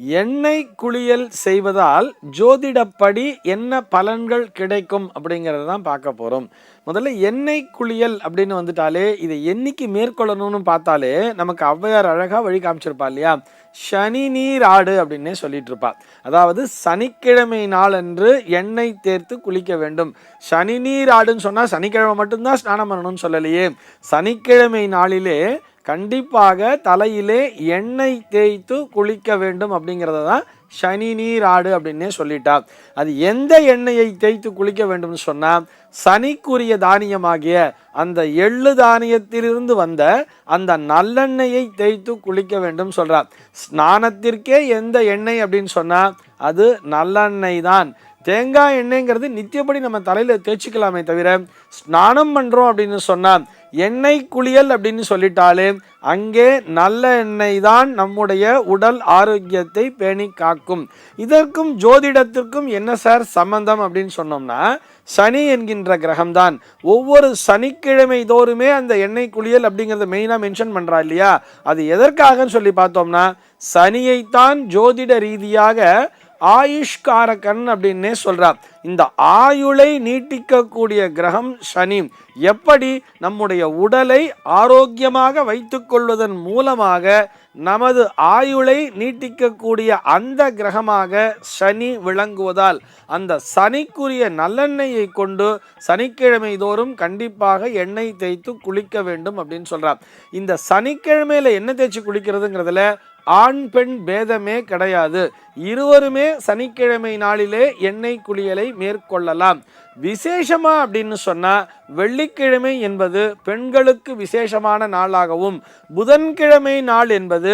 எண்ணெய் குளியல் செய்வதால் ஜோதிடப்படி என்ன பலன்கள் கிடைக்கும் அப்படிங்கிறத தான் பார்க்க போகிறோம். முதல்ல எண்ணெய் குளியல் அப்படின்னு வந்துட்டாலே இதை என்னைக்கு மேற்கொள்ளணும்னு பார்த்தாலே நமக்கு ஔவையார் அழகாக வழி காமிச்சிருப்பா இல்லையா? சனி நீர் ஆடு அப்படின்னே சொல்லிட்டு இருப்பா. அதாவது சனிக்கிழமை நாள் அன்று எண்ணெய் தேர்த்து குளிக்க வேண்டும். சனி நீர் ஆடுன்னு சொன்னால் சனிக்கிழமை மட்டும்தான் ஸ்நானம் பண்ணணும்னு சொல்லலையே. சனிக்கிழமை நாளிலே கண்டிப்பாக தலையிலே எண்ணெய் தேய்த்து குளிக்க வேண்டும் அப்படிங்கிறத தான் சனி நீர் ஆடு அப்படின்னே சொல்லிட்டா. அது எந்த எண்ணெயை தேய்த்து குளிக்க வேண்டும்னு சொன்னால் சனிக்குரிய தானியமாகிய அந்த எள்ளு தானியத்திலிருந்து வந்த அந்த நல்லெண்ணெயை தேய்த்து குளிக்க வேண்டும் சொல்றார். ஸ்நானத்திற்கே எந்த எண்ணெய் அப்படின்னு சொன்னால் அது நல்லெண்ணெய் தான். தேங்காய் எண்ணெய்ங்கிறது நித்தியப்படி நம்ம தலையில் தேய்ச்சிக்கலாமே தவிர ஸ்நானம் பண்ணுறோம் அப்படின்னு சொன்னால் எண்ணெய் குளியல் அப்படின்னு சொல்லிட்டாலே அங்கே நல்ல எண்ணெய் தான் நம்முடைய உடல் ஆரோக்கியத்தை பேணி காக்கும். இதற்கும் ஜோதிடத்திற்கும் என்ன சார் சம்பந்தம் அப்படின்னு சொன்னோம்னா, சனி என்கின்ற கிரகம்தான் ஒவ்வொரு சனிக்கிழமை தோறுமே அந்த எண்ணெய் குளியல் அப்படிங்கிறத மெயினாக மென்ஷன் பண்ணுறா இல்லையா? அது எதற்காகன்னு சொல்லி பார்த்தோம்னா, சனியைத்தான் ஜோதிட ரீதியாக ஆயுஷ்காரகன் அப்படின்னே சொல்றார். இந்த ஆயுளை நீட்டிக்கக்கூடிய கிரகம் சனி. எப்படி நம்முடைய உடலை ஆரோக்கியமாக வைத்துக் கொள்வதன் மூலமாக நமது ஆயுளை நீட்டிக்கக்கூடிய அந்த கிரகமாக சனி விளங்குவதால் அந்த சனிக்குரிய நல்லெண்ணெயை கொண்டு சனிக்கிழமை தோறும் கண்டிப்பாக எண்ணெய் தேய்த்து குளிக்க வேண்டும் அப்படின்னு சொல்றார். இந்த சனிக்கிழமையில எண்ணெய் தேய்ச்சி குளிக்கிறதுங்கிறதுல ஆண் பெண் பேதமே கிடையாது. இருவருமே சனிக்கிழமை நாளிலே எண்ணெய் குளியலை மேற்கொள்ளலாம். விசேஷமா அப்படின்னு சொன்னா வெள்ளிக்கிழமை என்பது பெண்களுக்கு விசேஷமான நாளாகவும் புதன்கிழமை நாள் என்பது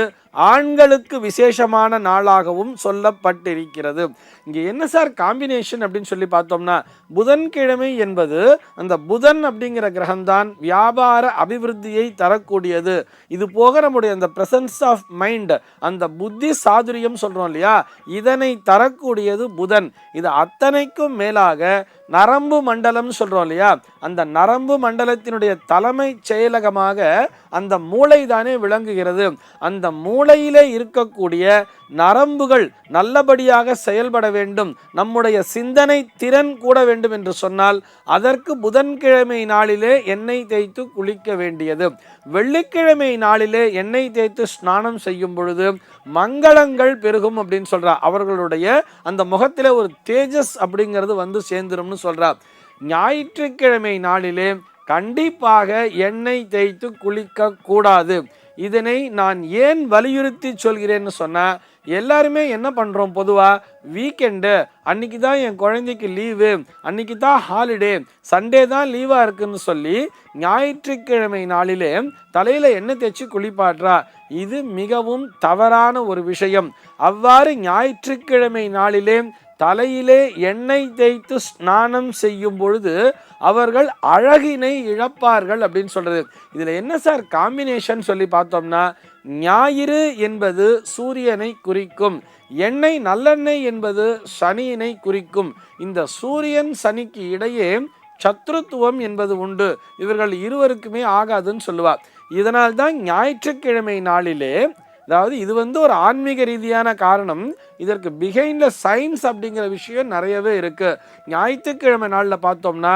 ஆண்களுக்கு விசேஷமான நாளாகவும் சொல்லப்பட்டிருக்கிறது. இங்கே என்ன சார் காம்பினேஷன் அப்படின்னு சொல்லி பார்த்தோம்னா, புதன்கிழமை என்பது அந்த புதன் அப்படிங்கிற கிரகம்தான் வியாபார அபிவிருத்தியை தரக்கூடியது. இது போக நம்முடைய அந்த பிரசன்ஸ் ஆஃப் மைண்ட், அந்த புத்தி சாதுரியம் சொல்றோம் இல்லையா, இதனை தரக்கூடியது புதன். இது அத்தனைக்கும் மேலாக நரம்பு மண்டலம் சொல்றோம் இல்லையா, அந்த நரம்பு மண்டலத்தினுடைய தலைமை செயலகமாக அந்த மூளை தானே விளங்குகிறது. அந்த மூளையிலே இருக்கக்கூடிய நரம்புகள் நல்லபடியாக செயல்பட வேண்டும், நம்முடைய சிந்தனை திறன் கூட வேண்டும் என்று சொன்னால் அதற்கு புதன்கிழமை நாளிலே எண்ணெய் தேய்த்து குளிக்க வேண்டியது. வெள்ளிக்கிழமை நாளிலே எண்ணெய் தேய்த்து ஸ்நானம் செய்யும் பொழுது மங்களங்கள் பெருகும் அப்படின்னு சொல்றார். அவர்களுடைய அந்த முகத்திலே ஒரு தேஜஸ் அப்படிங்கிறது வந்து சேர்ந்துரும்னு சொல்றார். ஞாயிற்றுக்கிழமை நாளிலே கண்டிப்பாக எண்ணெய் தேய்த்து குளிக்க கூடாது. இதனை நான் ஏன் வலியுறுத்தி சொல்கிறேன்னு சொன்னா, எல்லாருமே என்ன பண்றோம், பொதுவா வீக்கெண்டு அன்னைக்கு தான் என் குழந்தைக்கு லீவு, அன்னைக்கு தான் ஹாலிடே, சண்டே தான் லீவா இருக்குன்னு சொல்லி ஞாயிற்றுக்கிழமை நாளிலே தலையில எண்ணெய் தேய்ச்சி குளிப்பாடுறா. இது மிகவும் தவறான ஒரு விஷயம். அவ்வாறு ஞாயிற்றுக்கிழமை நாளிலே தலையிலே எண்ணெய் தேய்த்து ஸ்நானம் செய்யும் பொழுது அவர்கள் அழகினை இழப்பார்கள் அப்படின்னு சொல்றது. இதுல என்ன சார் காம்பினேஷன் சொல்லி பார்த்தோம்னா, ஞாயிறு என்பது சூரியனை குறிக்கும், எண்ணெய் நல்லெண்ணெய் என்பது சனியினை குறிக்கும். இந்த சூரியன் சனிக்கு இடையே சத்ருத்துவம் என்பது உண்டு. இவர்கள் இருவருக்குமே ஆகாதுன்னு சொல்லுவார். இதனால்தான் ஞாயிற்றுக்கிழமை நாளிலே, அதாவது இது வந்து ஒரு ஆன்மீக ரீதியான காரணம், இதற்கு பிஹைண்ட்ல சயின்ஸ் அப்படிங்கிற விஷயம் நிறையவே இருக்கு. ஞாயிற்றுக்கிழமை நாளில் பார்த்தோம்னா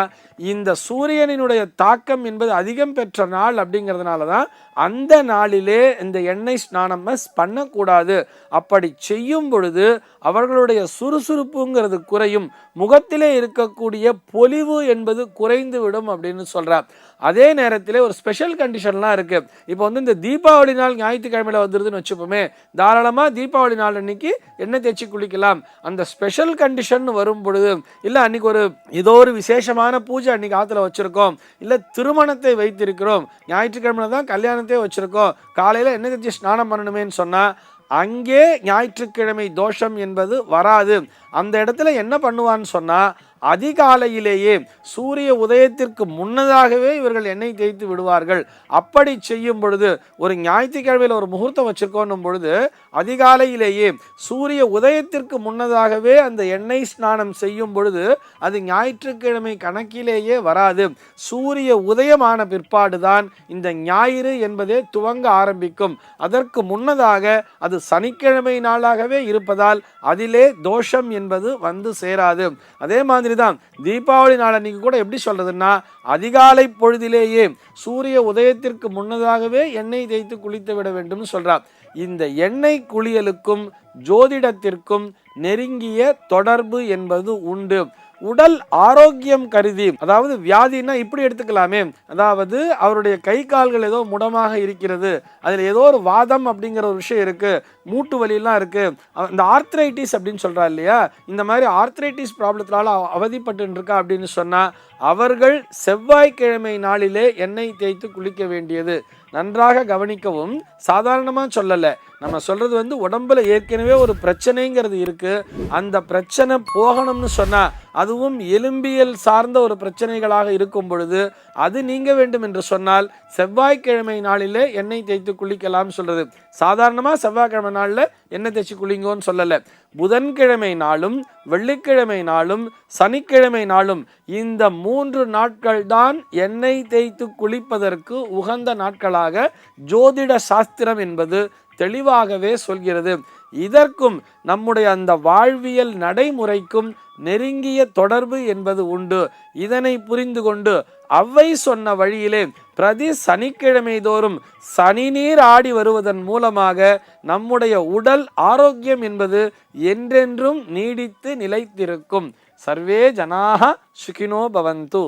இந்த சூரியனினுடைய தாக்கம் என்பது அதிகம் பெற்ற நாள் அப்படிங்கிறதுனால தான் அந்த நாளிலே இந்த எண்ணெய் ஸ்நானம் பண்ணக்கூடாது. அப்படி செய்யும் பொழுது அவர்களுடைய சுறுசுறுப்புங்கிறது குறையும், முகத்திலே இருக்கக்கூடிய பொலிவு என்பது குறைந்து விடும் அப்படின்னு சொல்றார். அதே நேரத்தில் ஒரு ஸ்பெஷல் கண்டிஷன்லாம் இருக்கு. இப்போ வந்து இந்த தீபாவளி நாள் ஞாயிற்றுக்கிழமையில வந்துருதுன்னு வச்சுப்போமே, தாராளமா தீபாவளி நாள் அன்னைக்கு எண்ணெய் தேய்ச்சி குளிக்கலாம். அந்த ஸ்பெஷல் கண்டிஷன் வரும் பொழுது, இல்ல அன்னைக்கு ஒரு ஏதோ ஒரு விசேஷமான பூஜை அன்னைக்கு ஆத்துல வச்சிருக்கோம், இல்ல திருமணத்தை வைத்திருக்கிறோம், ஞாயிற்றுக்கிழமை தான் கல்யாணத்தை வச்சிருக்கோம், காலையில எண்ணெய் தேய்ச்சி ஸ்நானம் பண்ணணுமேன்னு சொன்னா அங்கே ஞாயிற்றுக்கிழமை தோஷம் என்பது வராது. அந்த இடத்துல என்ன பண்ணுவான்னு சொன்னா, அதிகாலையிலேயே சூரிய உதயத்திற்கு முன்னதாகவே இவர்கள் எண்ணெய் தேய்த்து விடுவார்கள். அப்படி செய்யும் பொழுது ஒரு ஞாயிற்றுக்கிழமையில் ஒரு முகூர்த்தம் வச்சிருக்கோன்னும் பொழுது அதிகாலையிலேயே சூரிய உதயத்திற்கு முன்னதாகவே அந்த எண்ணெய் ஸ்நானம் செய்யும் பொழுது அது ஞாயிற்றுக்கிழமை கணக்கிலேயே வராது. சூரிய உதயமான பிற்பாடுதான் இந்த ஞாயிறு என்பதே துவங்க ஆரம்பிக்கும். அதற்கு முன்னதாக அது சனிக்கிழமை நாளாகவே இருப்பதால் அதிலே தோஷம் என்பது வந்து சேராது. அதே மாதிரி தான் தீபாவளி நாள் அன்னைக்கு கூட எப்படி சொல்றதுன்னா, அதிகாலை பொழுதிலேயே சூரிய உதயத்திற்கு முன்னதாகவே எண்ணெய் தேய்த்து குளித்து விட வேண்டும் சொல்றார். இந்த எண்ணெய் குளியலுக்கும் ஜோதிடத்திற்கும் நெருங்கிய தொடர்பு என்பது உண்டு. உடல் ஆரோக்கியம் கருதி, அதாவது வியாதினா இப்படி எடுத்துக்கலாமே, அதாவது அவருடைய கை கால்கள் ஏதோ முடமாக இருக்கிறது, அதில் ஏதோ ஒரு வாதம் அப்படிங்கிற ஒரு விஷயம் இருக்கு, மூட்டு வலியெல்லாம் இருக்கு, இந்த ஆர்த்ரைட்டிஸ் அப்படின்னு சொல்றா இல்லையா, இந்த மாதிரி ஆர்த்ரைட்டிஸ் ப்ராப்ளத்தினால அவதிப்பட்டு இருக்கா அப்படின்னு சொன்னா அவர்கள் செவ்வாய்க்கிழமை நாளிலே எண்ணெய் தேய்த்து குளிக்க வேண்டியது. நன்றாக கவனிக்கவும், சாதாரணமாக சொல்லலை, நம்ம சொல்றது வந்து உடம்புல ஏற்கனவே ஒரு பிரச்சனைங்கிறது இருக்கு, அந்த பிரச்சனை போகணும்னு சொன்னா, அதுவும் எலும்பியல் சார்ந்த ஒரு பிரச்சனைகளாக இருக்கும் பொழுது அது நீங்க வேண்டும் என்று சொன்னால் செவ்வாய்க்கிழமை நாளிலே எண்ணெய் தேய்த்து குளிக்கலாம் சொல்றது. சாதாரணமா செவ்வாய்க்கிழமை நாளில் எண்ணெய் தேய்ச்சி குளிங்கோன்னு சொல்லலை. புதன்கிழமை நாளும் வெள்ளிக்கிழமை நாளும் சனிக்கிழமை நாளும் இந்த 3 நாட்கள் தான் எண்ணெய் தேய்த்து குளிப்பதற்கு உகந்த நாட்களாக ஜோதிட சாஸ்திரம் என்பது தெளிவாகவே சொல்கிறது. இதற்கும் நம்முடைய அந்த வாழ்வியல் நடைமுறைக்கும் நெருங்கிய தொடர்பு என்பது உண்டு. இதனை புரிந்து கொண்டு அவ்வை சொன்ன வழியிலே பிரதி சனிக்கிழமை தோறும் சனி நீர் ஆடி வருவதன் மூலமாக நம்முடைய உடல் ஆரோக்கியம் என்பது என்றென்றும் நீடித்து நிலைத்திருக்கும். சர்வே ஜனாஹ சுகினோ பவந்து.